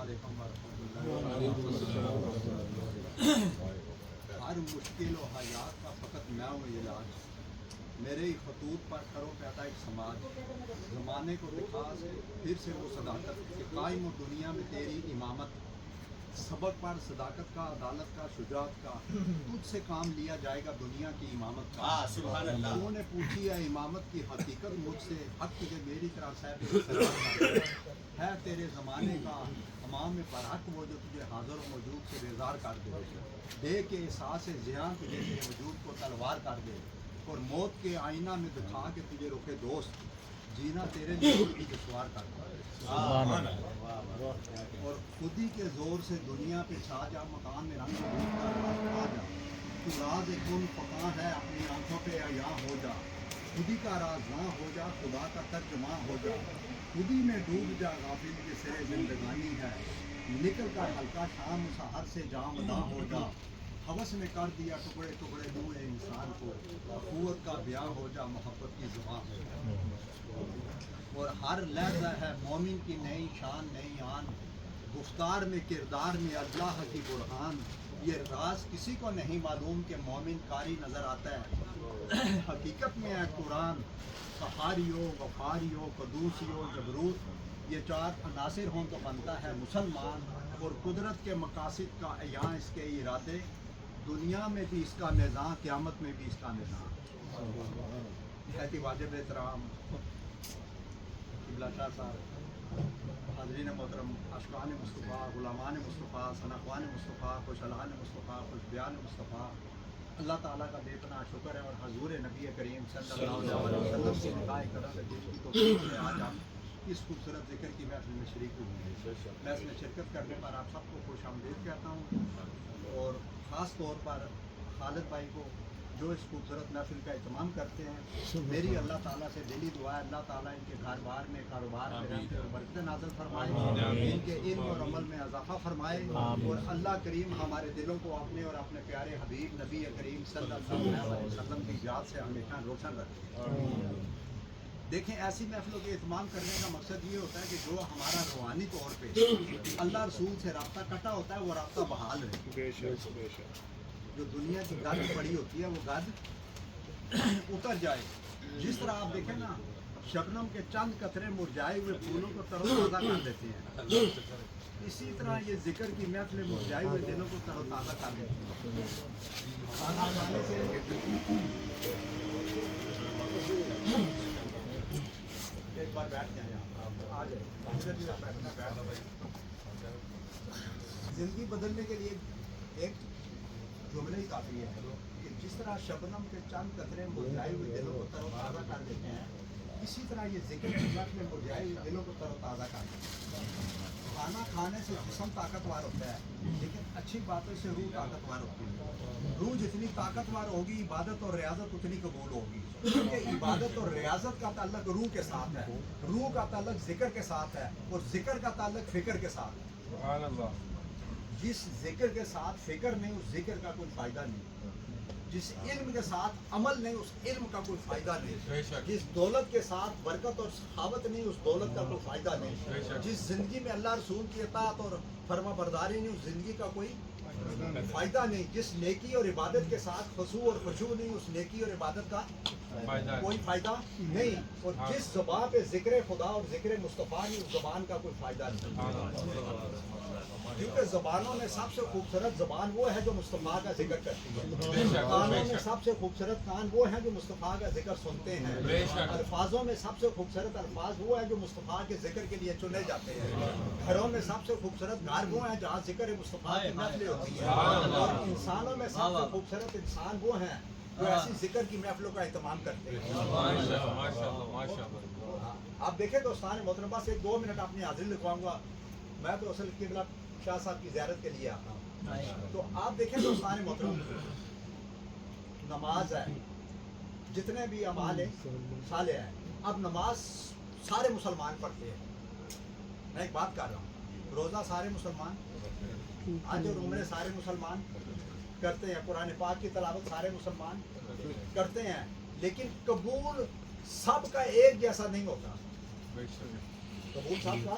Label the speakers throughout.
Speaker 1: علیکم ورحمۃ اللہ۔ ہر مشکل و حیات کا فقط میں ہوں علاج، میرے ہی خطوط پر کرو پیدا ایک سماج، زمانے کو دکھا سے پھر سے وہ صداقت کہ قائم و دنیا میں تیری امامت، سبق پر صداقت کا، عدالت کا، شجاعت کا، تجھ سے کام لیا جائے گا دنیا کی امامت کا۔
Speaker 2: سبحان اللہ۔
Speaker 1: انہوں نے پوچھی ہے امامت کی حقیقت مجھ سے، حق تجھے میری طرح صاحب ہے تیرے زمانے کا امام برحق وہ جو تجھے حاضر و موجود سے بیزار کر دے، دے کے احساس ذہان تجھے تیرے وجود کو تلوار کر دے، اور موت کے آئینہ میں دکھا کے تجھے روکے دوست، جینا تیرے لیے بھی دشوار کر دے، اور خودی کے زور سے دنیا پہ چھا جا، مکان میں رنگ روپ کا راز آ جا، تو راز کن فقاں ہے اپنی آنکھوں پہ عیاں ہو جا، خودی کا راز نہ ہو جا، خدا کا ترجمہ ہو جا، خودی میں ڈوب جا، غافل کے سرے زندگانی ہے، نکل کر ہلکا شام سحر سے جامداں ہو جا، ہوس میں کر دیا ٹکڑے ٹکڑے روح انسان کو، اخوت کا بیاں ہو جا، محبت کی زبان ہو جا، اور ہر لحظہ ہے مومن کی نئی شان نئی آن، گفتار میں کردار میں اللہ کی برہان، یہ راز کسی کو نہیں معلوم کہ مومن قاری نظر آتا ہے، حقیقت میں ہے قرآن، قہاری ہو غفاری ہو قدوسی ہو جبروت، یہ چار عناصر ہوں تو بنتا ہے مسلمان، اور قدرت کے مقاصد کا عیاں اس کے ارادے، دنیا میں بھی اس کا نظام، قیامت میں بھی اس کا نظام۔ بہت ہی واجب احترام قبلہ شاہ صاحب، حاضرین محترم، عاشقان مصطفیٰ، غلامان مصطفیٰ، ثناءخوان مصطفیٰ، خوشحالان مصطفیٰ، خوش بیان مصطفیٰ، اللہ تعالیٰ کا بے پناہ شکر ہے، اور حضور نبی کریم صلی اللہ علیہ وسلم کی نگاہ قدم سے جن کی توفیق سے آج ہم اس خوبصورت ذکر کی محفل میں شریک ہوئے ہیں، میں اس میں شرکت کرنے پر آپ سب کو خوش آمدید کہتا ہوں، اور خاص طور پر خالد بھائی کو جو اس خوبصورت محفل کا اہتمام کرتے ہیں، میری اللہ تعالیٰ سے دلی دعا ہے اللہ تعالیٰ ان کے گھر بار میں، کاروبار میں رحمت اور برکت نازل فرمائے، ان کے علم اور عمل میں اضافہ فرمائے، اور اللہ کریم ہمارے دلوں کو اپنے اور اپنے پیارے حبیب نبی کریم صلی اللہ علیہ وسلم کی یاد سے ہمیشہ روشن رکھے۔ دیکھیں، ایسی محفلوں کے اہتمام کرنے کا مقصد یہ ہوتا ہے کہ جو ہمارا روحانی طور پہ اللہ رسول سے رابطہ کٹا ہوتا ہے وہ رابطہ بحال رہے، جو دنیا کی گد پڑی ہوتی ہے وہ گد اتر جائے۔ جس طرح آپ دیکھیں نا، شبنم کے چند قطرے مرجھائے ہوئے پھولوں کو تر و تازہ کر دیتے ہیں، اسی طرح یہ ذکر کی محفلیں مرجھائے ہوئے دلوں کو تر و تازہ کر دیتی ہیں۔ کھانا کھانے سے ایک بار بیٹھ جائیں، آپ آ جائیں، زندگی بدلنے کے لیے ایک جملہ ہی کافی ہے کہ جس طرح شبنم کے چند قطرے مرجھائے ہوئے دلوں کو تر و تازہ کر دیتے ہیں، اسی طرح یہ ذکر کی محفلیں مرجھائے ہوئے دلوں کو تر و تازہ کر دیتے ہیں۔ کھانا کھانے سے جسم طاقتور ہوتا ہے، لیکن اچھی باتوں سے روح طاقتور ہوتی ہے۔ روح جتنی طاقتور ہوگی، عبادت اور ریاضت اتنی قبول ہوگی، کیونکہ عبادت اور ریاضت کا تعلق روح کے ساتھ ہے، روح کا تعلق ذکر کے ساتھ ہے، اور ذکر کا تعلق فکر کے ساتھ ہے۔
Speaker 2: سبحان اللہ۔
Speaker 1: جس ذکر کے ساتھ فکر نہیں، اس ذکر کا کوئی فائدہ نہیں۔ جس علم کے ساتھ عمل نہیں، اس علم کا کوئی فائدہ نہیں۔ جس دولت کے ساتھ برکت اور سخاوت نہیں، اس دولت کا کوئی فائدہ نہیں۔ جس زندگی میں اللہ رسول کی اطاعت اور فرما برداری نہیں، اس زندگی کا کوئی فائدہ نہیں۔ جس نیکی اور عبادت کے ساتھ خضوع اور خشوع نہیں، اس نیکی اور عبادت کا کوئی فائدہ نہیں۔ اور جس زبان پہ ذکر خدا اور ذکر مصطفیٰ نہیں، اس زبان کا کوئی فائدہ نہیں، کیونکہ زبانوں میں سب سے خوبصورت زبان وہ ہے جو مصطفیٰ کا ذکر کرتی ہے، کانوں میں سب سے خوبصورت کان وہ ہیں جو مصطفیٰ کا ذکر سنتے ہیں، الفاظوں میں سب سے خوبصورت الفاظ وہ ہیں جو مصطفیٰ کے ذکر کے لیے چنے جاتے ہیں، گھروں میں سب سے خوبصورت گھر وہ ہیں جہاں ذکر مصطفیٰ کی محفلیں ہوتی ہیں، اور انسانوں میں سب سے خوبصورت انسان وہ ہیں جو ایسی ذکر کی محفلوں کا اہتمام کرتے ہیں۔ آپ دیکھیں دوستان محترم، بس ایک 2 منٹ اپنی حاضری لکھواؤں گا، میں تو اصل قبلہ شاہ صاحب کی زیارت کے لیے آتا ہوں۔ تو آپ دیکھیں دوستان محترم، نماز ہے، جتنے بھی اعمال صالح ہیں، اب نماز سارے مسلمان پڑھتے ہیں، میں ایک بات کر رہا ہوں، روزہ سارے مسلمان، حج اور عمرے سارے مسلمان کرتے ہیں، قرآن پاک کی تلاوت سارے مسلمان کرتے ہیں، لیکن قبول سب کا ایک جیسا نہیں ہوتا۔ قبول صاحب کا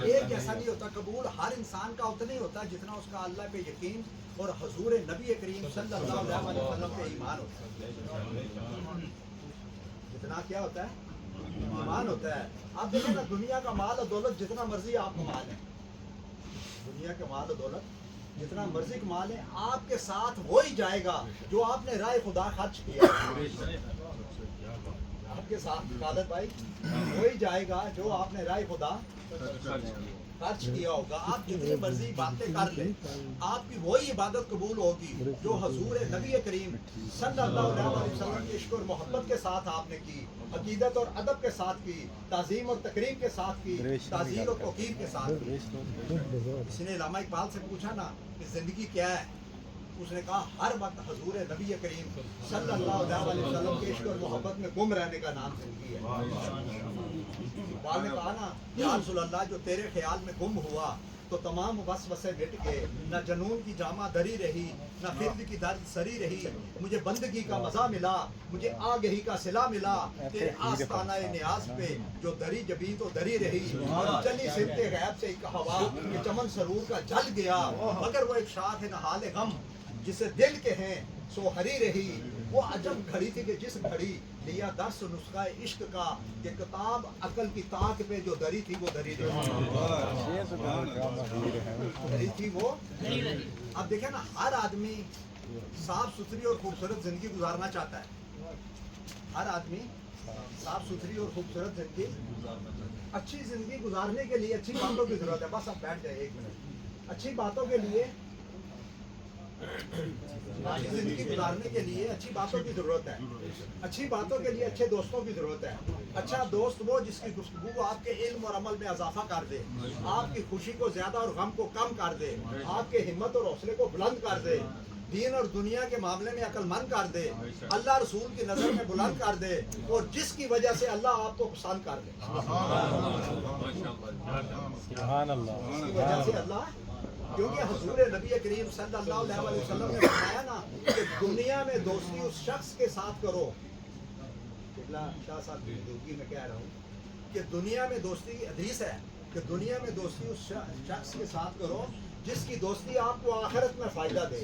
Speaker 1: ایک جیسا نہیں ہوتا. قبول ہر انسان کا اتنا ہی ہوتا ہے جتنا اس کا اللہ پہ یقین اور حضور نبی کریم صلی اللہ علیہ وسلم پہ ایمان ہوتا ہے. جتنا کیا ہوتا ہے؟ ایمان ہوتا ہے. آپ دیکھیں نا دنیا کا مال اور دولت جتنا مرضی آپ کما لیں, دنیا کے مال اور دولت جتنا مرضی کما لیں, آپ کے ساتھ وہی جائے گا جو آپ نے راہ خدا خرچ کیا. آپ کے ساتھ خالد بھائی وہی جائے گا جو آپ نے راہ خدا خرچ کیا ہوگا. آپ جتنی مرضی باتیں کر لیں, آپ کی وہی عبادت قبول ہوگی جو حضور نبی کریم صلی اللہ علیہ وسلم کی عشق اور محبت کے ساتھ آپ نے کی, عقیدت اور ادب کے ساتھ کی, تعظیم اور تکریم کے ساتھ کی, تعزیر اور توقیر کے ساتھ کی. کسی نے علامہ اقبال سے پوچھا نا کہ زندگی کیا ہے, اس نے کہا ہر وقت حضور نبی کریم صلی اللہ علیہ وسلم کے عشق اور محبت میں گم رہنے کا نام زندگی ہے. اقبال نے کہا نا یا رسول اللہ جو تیرے خیال میں گم ہوا تو تمام وسوسے مٹ گئے, نہ جنون کی جامہ دری رہی, نہ خلد کی درد سری رہی, مجھے بندگی کا مزہ ملا, مجھے آگہی کا صلہ ملا, تیرے آستانہ نیاز پہ جو دری جبیں تو دری رہی, چلی سمت غیب سے ایک ہوا کہ چمن سرور کا جل گیا, مگر وہ ایک شاخ نہال غم جسے دل کے ہیں سو ہری رہی, وہ عجب گھڑی تھی کہ جس گھڑی لیا درس نسخہ عشق کا کہ کتاب عقل کی طاق پہ جو دری تھی وہ دری دری تھی وہ. اب دیکھیں نا ہر آدمی صاف ستھری اور خوبصورت زندگی گزارنا چاہتا ہے. ہر آدمی صاف ستھری اور خوبصورت زندگی, اچھی زندگی گزارنے کے لیے اچھی باتوں کی ضرورت ہے. بس اب بیٹھ جائے ایک منٹ. اچھی باتوں کے لیے, اچھی زندگی گزارنے کے لیے اچھی باتوں کی ضرورت ہے. اچھی باتوں کے لیے اچھے دوستوں کی ضرورت ہے. اچھا دوست وہ جس کی گفتگو آپ کے علم اور عمل میں اضافہ کر دے, آپ کی خوشی کو زیادہ اور غم کو کم کر دے, آپ کے ہمت اور حوصلے کو بلند کر دے, دین اور دنیا کے معاملے میں عقل مند کر دے, اللہ رسول کی نظر میں بلند کر دے, اور جس کی وجہ سے اللہ آپ کو پسند کر دے.
Speaker 2: سبحان اللہ.
Speaker 1: اس کی وجہ سے اللہ, کیونکہ حضور نبی کریم صلی اللہ علیہ وسلم نے فرمایا نا کہ دنیا میں دوستی اس شخص کے ساتھ کرو. شاہ صاحب میں کہہ رہا ہوں کہ دنیا میں دوستی, حدیث ہے کہ دنیا میں دوستی اس شخص کے ساتھ کرو جس کی دوستی آپ کو آخرت میں فائدہ دے.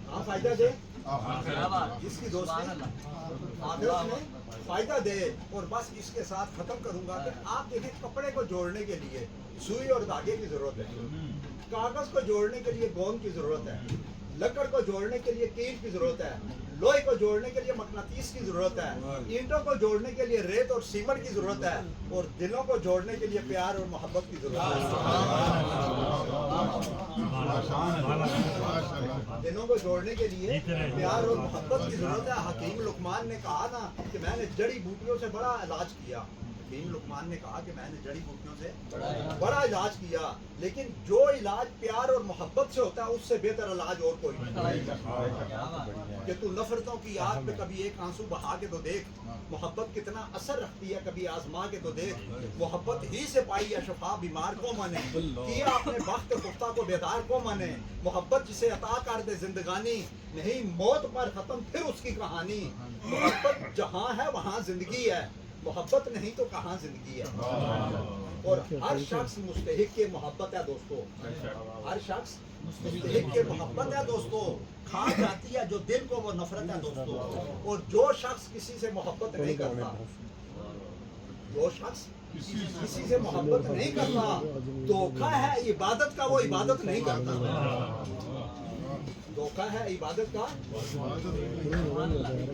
Speaker 1: ہاں فائدہ دے, جس کی دوستی آخرت میں فائدہ دے. اور بس اس کے ساتھ ختم کروں گا کہ آپ دیکھیں کپڑے کو جوڑنے کے لیے سوئی اور دھاگے کی ضرورت ہے, کاغذ کو جوڑنے کے لیے گوند کی ضرورت ہے, لکڑ کو جوڑنے کے لیے کیل کی ضرورت ہے, لوہے کو جوڑنے کے لیے مقناطیس کی ضرورت ہے, اینٹوں کو جوڑنے کے لیے ریت اور سیمنٹ کی ضرورت ہے, اور دلوں کو جوڑنے کے لیے پیار اور محبت کی ضرورت ہے. دلوں کو جوڑنے کے لیے پیار اور محبت کی ضرورت ہے. حکیم لقمان نے کہا نا کہ میں نے جڑی بوٹیوں سے بڑا علاج کیا. حکیم لقمان نے کہا کہ میں نے جڑی بوٹیوں سے بڑا علاج کیا, لیکن جو علاج پیار اور محبت سے ہوتا ہے اس سے بہتر علاج اور کوئی نہیں. کہ تو نفرتوں کی آگ پہ کبھی ایک آنسو بہا کے تو دیکھ, محبت کتنا اثر رکھتی ہے کبھی آزما کے تو دیکھ. محبت ہی سے پائی ہے شفا بیمار کو مانے, کیا اپنے وقت پختہ کو بیدار کو مانے. محبت جسے عطا کر دے زندگانی, نہیں موت پر ختم پھر اس کی کہانی. محبت جہاں ہے وہاں زندگی ہے, محبت نہیں تو کہاں زندگی ہے. اور ہر شخص مستحق کے محبت ہے دوستو, ہر شخص مستحق کے محبت ہے دوستو. کھا جاتی ہے جو دل کو وہ نفرت ہے دوستو. اور جو شخص کسی سے محبت نہیں کرتا, جو شخص کسی سے محبت نہیں کرتا, دھوکہ ہے عبادت کا, وہ عبادت نہیں کرتا. دھوکہ ہے عبادت کا.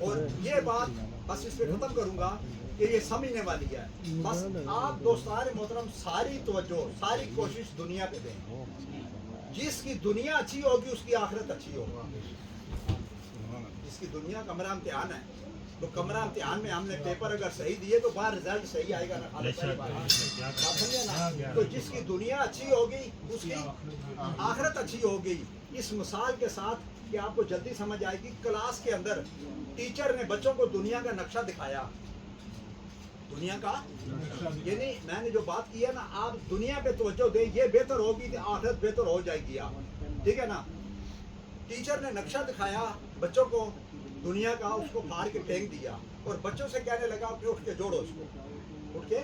Speaker 1: اور یہ بات بس اس پہ ختم کروں گا کہ یہ سمجھنے والی ہے. بس آپ دوستان محترم ساری توجہ ساری کوشش دنیا پہ دیں. جس کی دنیا اچھی ہوگی اس کی آخرت اچھی ہوگی. جس کی دنیا کمرہ امتحان ہے, تو کمرہ امتحان میں ہم نے پیپر اگر صحیح دیے تو باہر رزلٹ صحیح آئے گا نا. تو جس کی دنیا اچھی ہوگی اس کی آخرت اچھی ہوگی. اس مثال کے ساتھ کہ آپ کو جلدی سمجھ آئے گی, کلاس کے اندر ٹیچر نے بچوں کو دنیا کا نقشہ دکھایا. دنیا کا یعنی میں نے جو بات کی ہے نا, آپ دنیا پہ توجہ دیں, یہ بہتر ہوگی کہ آخرت بہتر ہو جائے گی. آپ ٹھیک ہے نا. ٹیچر نے نقشہ دکھایا بچوں کو دنیا کا, اس کو پھاڑ کے پھینک دیا اور بچوں سے کہنے لگا کہ اٹھ کے جوڑو اس کو. اٹھ کے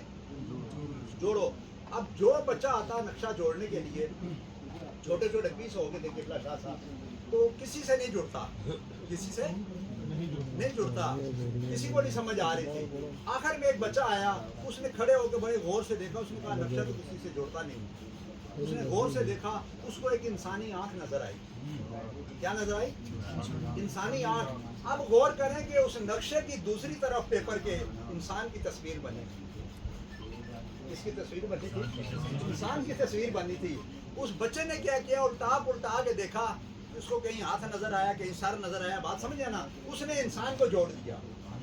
Speaker 1: جوڑو. اب جو بچہ آتا ہے نقشہ جوڑنے کے لیے چھوٹے چھوٹے پیس ہو کے دیکھیے قبلہ شاہ صاحب تو کسی سے نہیں جڑتا, کسی سے نہیں جڑتا, کسی کو نہیں سمجھ آ رہی تھی. آخر میں ایک بچہ آیا, اس نے کھڑے ہو کے بڑے غور سے دیکھا, اس نے کہا نقشہ تو کسی سے جڑتا نہیں. اس نے غور سے دیکھا, اس کو ایک انسانی آنکھ نظر آئی. کیا نظر آئی؟ انسانی آنکھ. اب غور کریں کہ اس نقشے کی دوسری طرف پیپر کے انسان کی تصویر بنی. کس کی تصویر بنی تھی؟ انسان کی تصویر بنی تھی. اس بچے نے کیا کیا, الٹا کے دیکھا, اس کو کہیں ہاتھ نظر آیا, کہیں سر نظر آیا. بات سمجھے نا, اس نے انسان کو جوڑ دیا.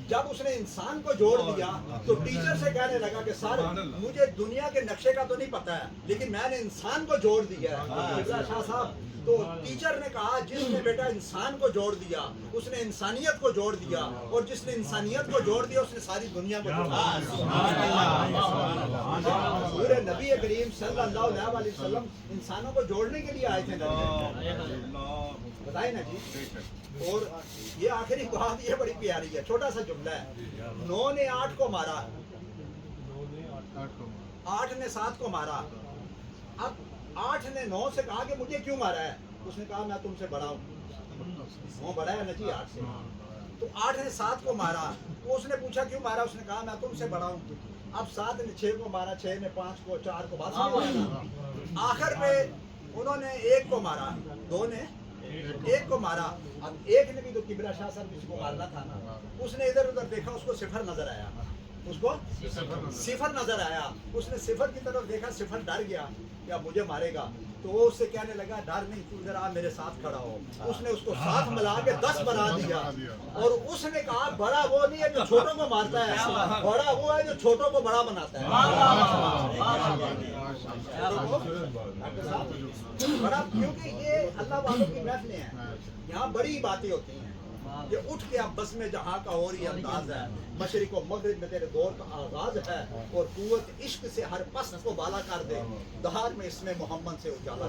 Speaker 1: جب اس نے انسان کو جوڑ دیا تو ٹیچر سے کہنے لگا کہ سر مجھے دنیا کے نقشے کا تو نہیں پتا ہے لیکن میں نے انسان کو جوڑ دیا ہے. شاہ صاحب تو ٹیچر نے کہا جس نے بیٹا انسان کو جوڑ دیا اس نے انسانیت کو جوڑ دیا, اور جس نے انسانیت کو جوڑ دیا اس نے ساری دنیا کو جوڑ دیا. پورے نبی کریم صلی اللہ علیہ وسلم انسانوں کو جوڑنے کے لیے آئے تھے. بتائیں نا جی. اور یہ آخری بات یہ بڑی پیاری ہے, چھوٹا سا جملہ ہے. 9 نے 8 کو مارا, 8 نے 7 کو مارا. اب 8 نے 9 سے کہا کہ مجھے کیوں مارا ہے؟ اس نے کہا میں تم سے بڑا ہوں. 9 بڑا ہے نا جی 8 سے. تو 8 نے 7 کو مارا. اس نے پوچھا کیوں مارا؟ اس نے کہا میں تم سے بڑا ہوں. اب 7 نے 6 کو مارا, 6 نے 5 کو, 4 کو. بات سمجھ رہے ہیں؟ آخر میں انہوں نے 1 کو مارا, 2 نے 1 کو مارا. اب 1 نے بھی تو قبلہ شاہ صاحب کسی کو مارنا تھا نا. اس نے ادھر ادھر دیکھا, اس کو 0 نظر آیا. اس کو 0 نظر آیا. اس نے 0 کی طرف دیکھا, 0 ڈر گیا کہ اب مجھے مارے گا. تو وہ اس سے کہنے لگا ڈر نہیں, تو ادھر آ میرے ساتھ کھڑا ہو. اس نے اس کو ساتھ ملا کے 10 بنا دیا. اور اس نے کہا بڑا وہ نہیں ہے جو چھوٹوں کو مارتا ہے, بڑا وہ ہے جو چھوٹوں کو بڑا بناتا ہے. بڑا, کیونکہ یہ اللہ والوں کی محفلیں ہیں, یہاں بڑی باتیں ہوتی ہیں. یہ اٹھ کے اب بس میں جہاں کا اور ہی انداز ہے, مشرق و مغرب میں تیرے دور کا آغاز ہے, اور قوت عشق سے ہر پست کو بالا کر دے, دہار میں اس میں محمد سے اجالا.